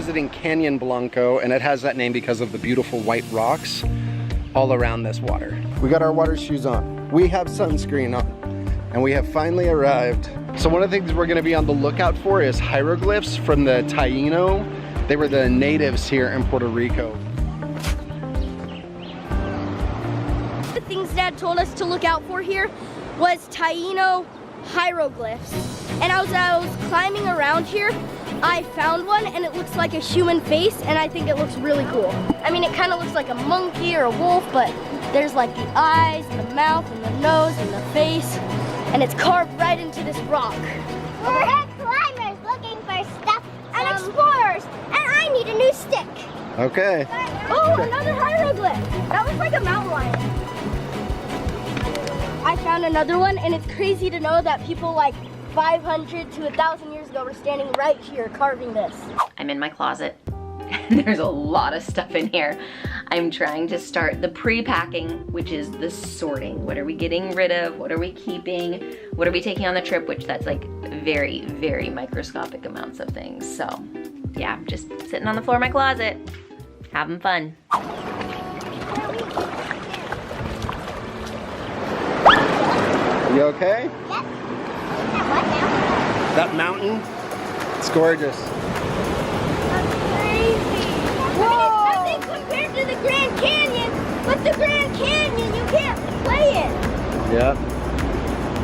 visiting Canyon Blanco, and it has that name because of the beautiful white rocks all around this water. We got our water shoes on. We have sunscreen on, and we have finally arrived. So one of the things we're gonna be on the lookout for is hieroglyphs from the Taíno. They were the natives here in Puerto Rico. The things Dad told us to look out for here was Taíno hieroglyphs. And as I was climbing around here, I found one and it looks like a human face, and I think it looks really cool. I mean, it kind of looks like a monkey or a wolf, but there's like the eyes and the mouth and the nose and the face, and it's carved right into this rock. We're climbers looking for stuff and explorers, and I need a new stick. Okay. Oh, another hieroglyph. That looks like a mountain lion. I found another one, and it's crazy to know that people like 500 to 1,000 years ago were standing right here carving this. I'm in my closet. There's a lot of stuff in here. I'm trying to start the pre-packing, which is the sorting. What are we getting rid of? What are we keeping? What are we taking on the trip? Which that's like very, very microscopic amounts of things. So yeah, I'm just sitting on the floor of my closet, having fun. You okay? Yep. That mountain, it's gorgeous. That's crazy. Whoa! Nothing compared to the Grand Canyon, but the Grand Canyon, you can't play it. Yeah.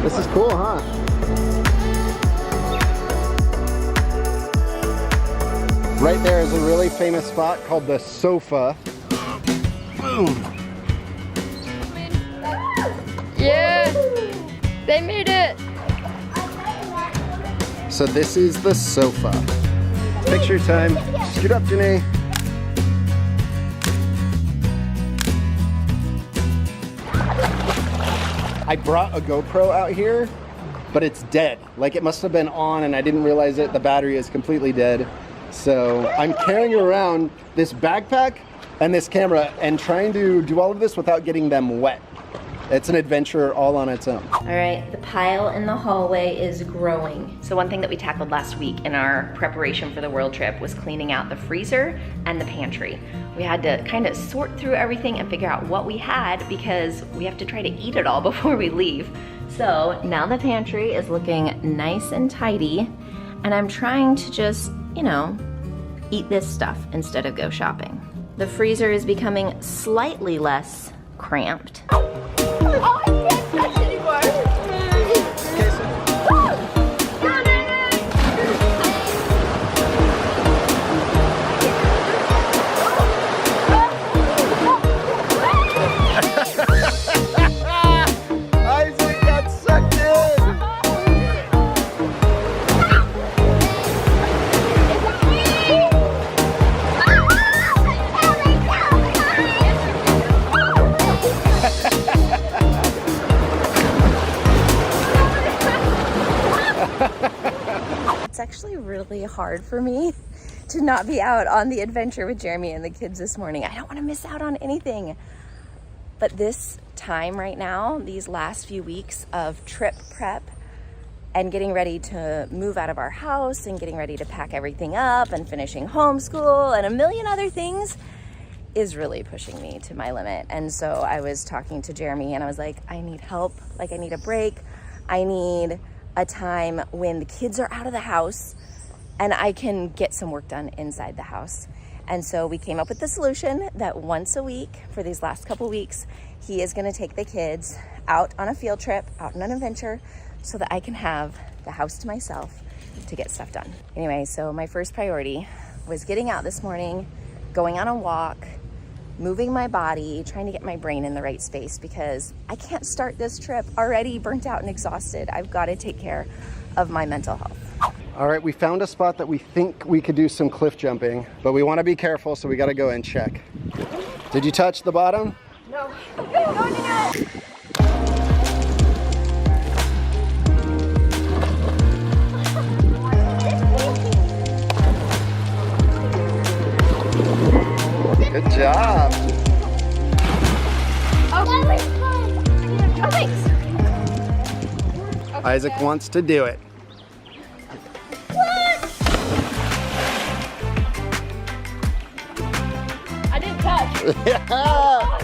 This is cool, huh? Right there is a really famous spot called the Sofá. Boom. Yeah, they made it. So this is the Sofá. Picture time. Scoot up, Janae. I brought a GoPro out here, but it's dead. Like it must have been on and I didn't realize it. The battery is completely dead. So I'm carrying around this backpack and this camera and trying to do all of this without getting them wet. It's an adventure all on its own. All right, the pile in the hallway is growing. So one thing that we tackled last week in our preparation for the world trip was cleaning out the freezer and the pantry. We had to kind of sort through everything and figure out what we had because we have to try to eat it all before we leave. So now the pantry is looking nice and tidy, and I'm trying to just, you know, eat this stuff instead of go shopping. The freezer is becoming slightly less cramped. Oh, I can't touch anymore. Isaac got sucked in! It's actually really hard for me to not be out on the adventure with Jeremy and the kids this morning. I don't want to miss out on anything. But this time right now, these last few weeks of trip prep and getting ready to move out of our house and getting ready to pack everything up and finishing homeschool and a million other things is really pushing me to my limit. And so I was talking to Jeremy and I was like, I need help. Like I need a break. I need a time when the kids are out of the house and I can get some work done inside the house. And so we came up with the solution that once a week for these last couple weeks, he is gonna take the kids out on a field trip, out on an adventure, so that I can have the house to myself to get stuff done. Anyway, so my first priority was getting out this morning, going on a walk, moving my body, trying to get my brain in the right space because I can't start this trip already burnt out and exhausted. I've got to take care of my mental health. All right, we found a spot that we think we could do some cliff jumping, but we want to be careful, so we got to go and check. Did you touch the bottom? No. Good job. Oh, that was fun. Oh, thanks. Isaac wants to do it. Yeah!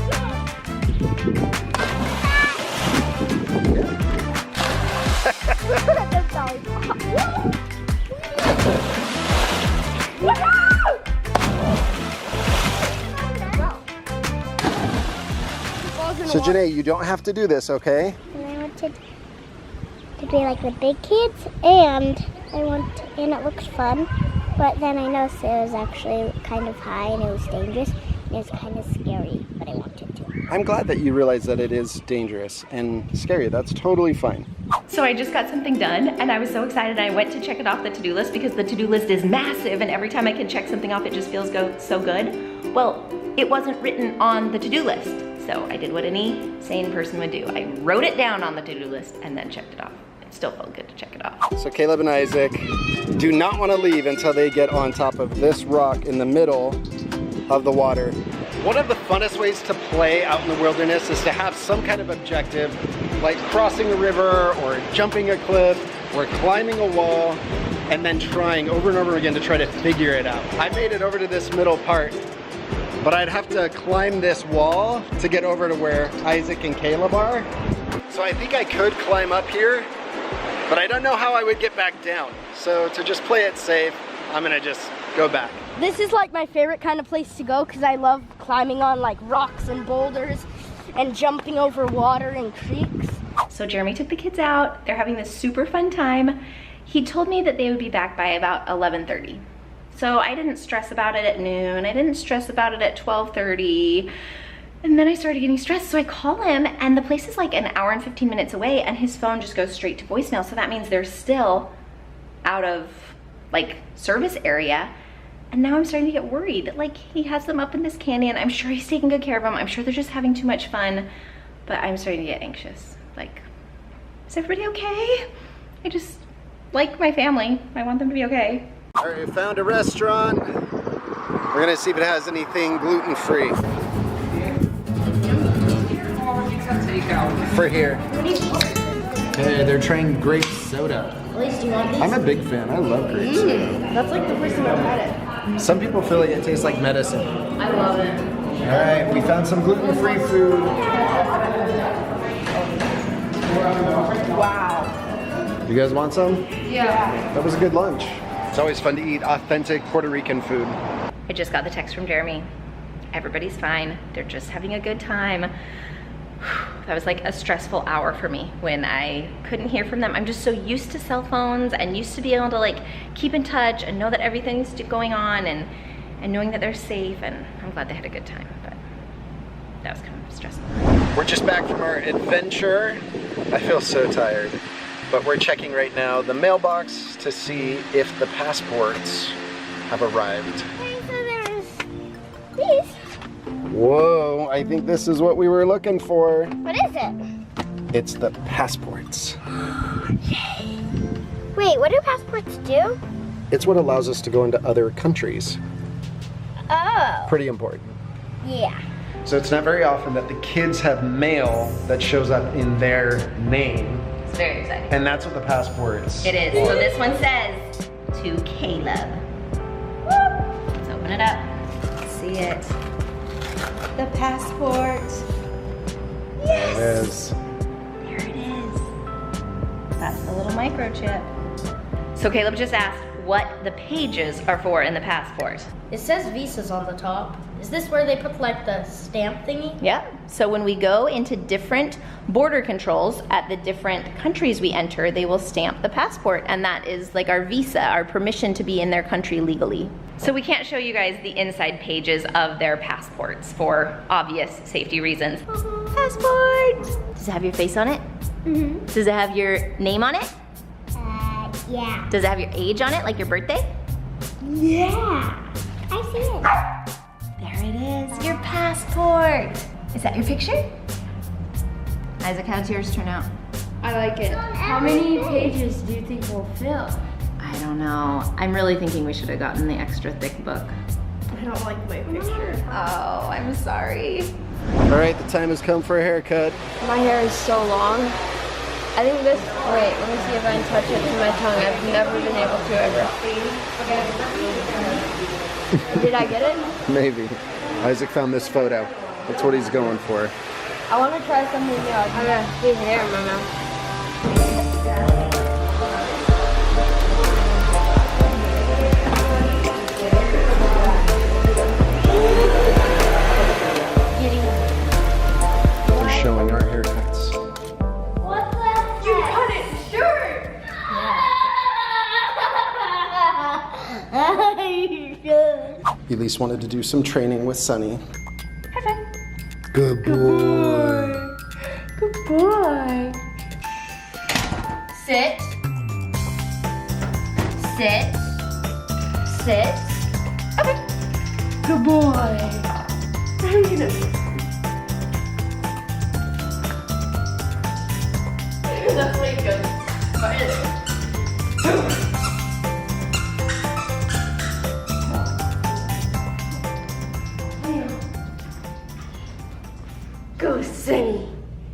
So Janae, you don't have to do this, okay? And I wanted to be like the big kids, and and it looks fun. But then I noticed it was actually kind of high and it was dangerous and it was kind of scary, but I wanted to. I'm glad that you realize that it is dangerous and scary. That's totally fine. So I just got something done and I was so excited. I went to check it off the to-do list because the to-do list is massive and every time I can check something off it just feels so good. Well, it wasn't written on the to-do list. So I did what any sane person would do. I wrote it down on the to-do list and then checked it off. It still felt good to check it off. So Caleb and Isaac do not want to leave until they get on top of this rock in the middle of the water. One of the funnest ways to play out in the wilderness is to have some kind of objective, like crossing a river or jumping a cliff or climbing a wall, and then trying over and over again to try to figure it out. I made it over to this middle part, but I'd have to climb this wall to get over to where Isaac and Caleb are. So I think I could climb up here, but I don't know how I would get back down. So to just play it safe, I'm gonna just go back. This is like my favorite kind of place to go because I love climbing on like rocks and boulders and jumping over water and creeks. So Jeremy took the kids out. They're having this super fun time. He told me that they would be back by about 11:30. So I didn't stress about it at noon. I didn't stress about it at 12:30. And then I started getting stressed, so I call him and the place is like an hour and 15 minutes away and his phone just goes straight to voicemail. So that means they're still out of like service area. And now I'm starting to get worried. Like he has them up in this canyon. I'm sure he's taking good care of them. I'm sure they're just having too much fun, but I'm starting to get anxious. Like, is everybody okay? I just like my family. I want them to be okay. All right, we found a restaurant. We're gonna see if it has anything gluten-free. For here. Hey, they're trying grape soda. Elise, do you want these? I'm a big fan. I love grape soda. That's like the first time I've had it. Some people feel like it tastes like medicine. I love it. All right, we found some gluten-free food. Wow. You guys want some? Yeah. That was a good lunch. It's always fun to eat authentic Puerto Rican food. I just got the text from Jeremy. Everybody's fine. They're just having a good time. That was like a stressful hour for me when I couldn't hear from them. I'm just so used to cell phones and used to be able to like keep in touch and know that everything's going on and knowing that they're safe, and I'm glad they had a good time, but that was kind of stressful. We're just back from our adventure. I feel so tired, but we're checking right now the mailbox to see if the passports have arrived. Okay, so there's these. Whoa, I think this is what we were looking for. What is it? It's the passports. Yay. Wait, what do passports do? It's what allows us to go into other countries. Oh. Pretty important. Yeah. So it's not very often that the kids have mail that shows up in their name. It's very exciting. And that's what the passports It is. So this one says, to Caleb. Let's open it up. See it. The passport. Yes. There it is. There it is. That's the little microchip. So Caleb just asked what the pages are for in the passport. It says visas on the top. Is this where they put like the stamp thingy? Yeah, so when we go into different border controls at the different countries we enter, they will stamp the passport, and that is like our visa, our permission to be in their country legally. So we can't show you guys the inside pages of their passports for obvious safety reasons. Passport! Does it have your face on it? Mm-hmm. Does it have your name on it? Yeah. Does it have your age on it, like your birthday? Yeah. I see it. There it is, your passport. Is that your picture? Isaac, how'd yours turn out? I like it. How many pages do you think we'll fill? I don't know. I'm really thinking we should have gotten the extra thick book. I don't like my picture. Oh, I'm sorry. All right, the time has come for a haircut. My hair is so long. I think this, wait, let me see if I can touch it to my tongue. I've never been able to ever. Did I get it? Maybe. Isaac found this photo. That's what he's going for. I want to try something new. I got big hair in my mouth. We're showing our haircuts. What the heck? You cut it short! Elise wanted to do some training with Sunny. Good boy. Good boy. Sit. Sit. Sit. Okay. Good boy. Very good. That's way good. Go Sunny.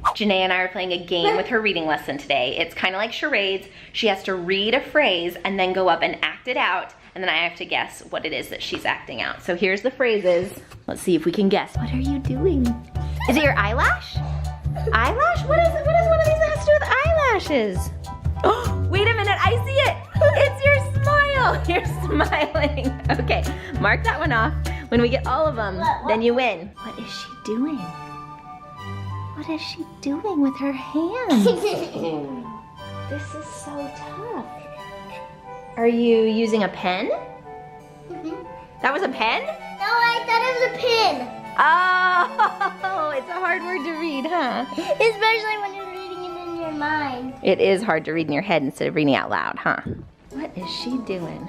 Janae and I are playing a game with her reading lesson today. It's kind of like charades. She has to read a phrase and then go up and act it out, and then I have to guess what it is that she's acting out. So here's the phrases. Let's see if we can guess. What are you doing? Is it your eyelash? Eyelash? What is one of these that has to do with eyelashes? Oh, wait a minute, I see it. It's your smile. You're smiling. Okay, mark that one off. When we get all of them, then you win. What is she doing? What is she doing with her hands? This is so tough. Are you using a pen? That was a pen? No, I thought it was a pin. Oh, it's a hard word to read, huh? Especially when you're reading it in your mind. It is hard to read in your head instead of reading out loud, huh? What is she doing?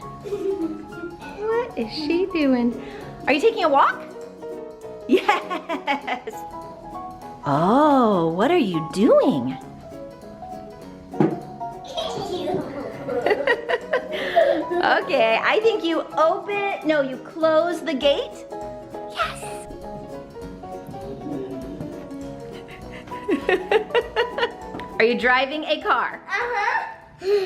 What is she doing? Are you taking a walk? Yes. Oh, what are you doing? Okay, I think you you close the gate. Yes. Are you driving a car? Uh-huh.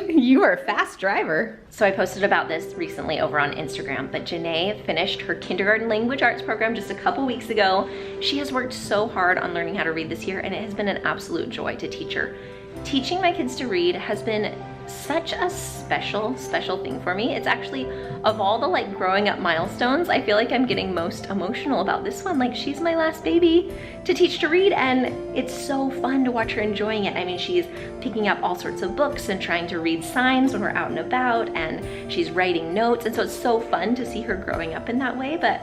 You are a fast driver. So I posted about this recently over on Instagram, but Janae finished her kindergarten language arts program just a couple weeks ago. She has worked so hard on learning how to read this year, and it has been an absolute joy to teach her. Teaching my kids to read has been such a special thing for me. It's actually, of all the like growing up milestones, I feel like I'm getting most emotional about this one. Like, she's my last baby to teach to read, and it's so fun to watch her enjoying it. I mean, she's picking up all sorts of books and trying to read signs when we're out and about, and she's writing notes, and so it's so fun to see her growing up in that way, but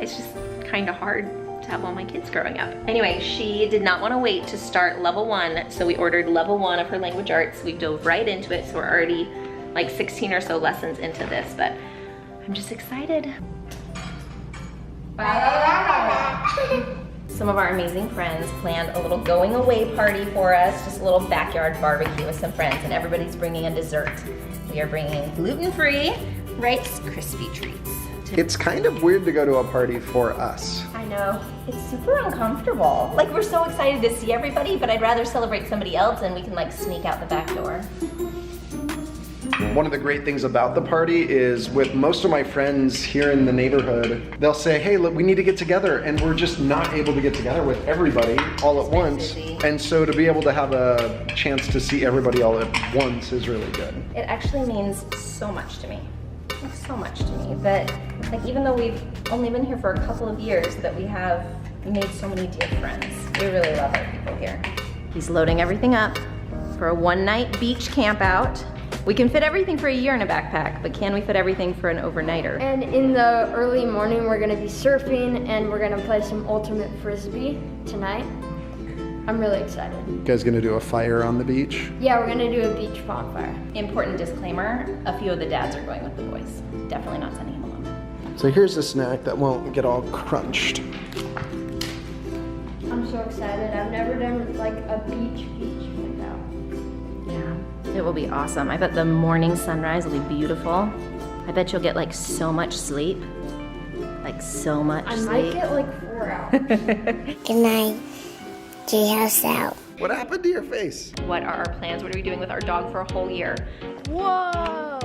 it's just kind of hard to have all my kids growing up. Anyway, she did not want to wait to start level 1, so we ordered level 1 of her language arts. We dove right into it, so we're already like 16 or so lessons into this, but I'm just excited. Some of our amazing friends planned a little going away party for us, just a little backyard barbecue with some friends, and everybody's bringing a dessert. We are bringing gluten-free Rice Krispie treats. It's kind of weird to go to a party for us. I know, it's super uncomfortable. Like, we're so excited to see everybody, but I'd rather celebrate somebody else and we can like sneak out the back door. One of the great things about the party is with most of my friends here in the neighborhood, they'll say, hey, look, we need to get together, and we're just not able to get together with everybody all at once. And so to be able to have a chance to see everybody all at once is really good. It actually means so much to me. Like, so much to me that, like, even though we've only been here for a couple of years, that we have made so many dear friends. We really love our people here. He's loading everything up for a one-night beach camp out. We can fit everything for a year in a backpack, but can we fit everything for an overnighter? And in the early morning, we're gonna be surfing and we're gonna play some ultimate frisbee tonight. I'm really excited. You guys gonna do a fire on the beach? Yeah, we're gonna do a beach bonfire. Important disclaimer, a few of the dads are going with the boys. Definitely not sending him alone. So here's a snack that won't get all crunched. I'm so excited. I've never done like a beach like that. Yeah, it will be awesome. I bet the morning sunrise will be beautiful. I bet you'll get like so much sleep. Like so much sleep. I might get like 4 hours. Good night. J-House out. What happened to your face? What are our plans? What are we doing with our dog for a whole year? Whoa!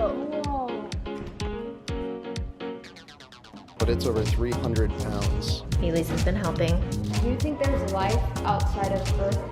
but it's over 300 pounds. Elise has been helping. Do you think there's life outside of Earth?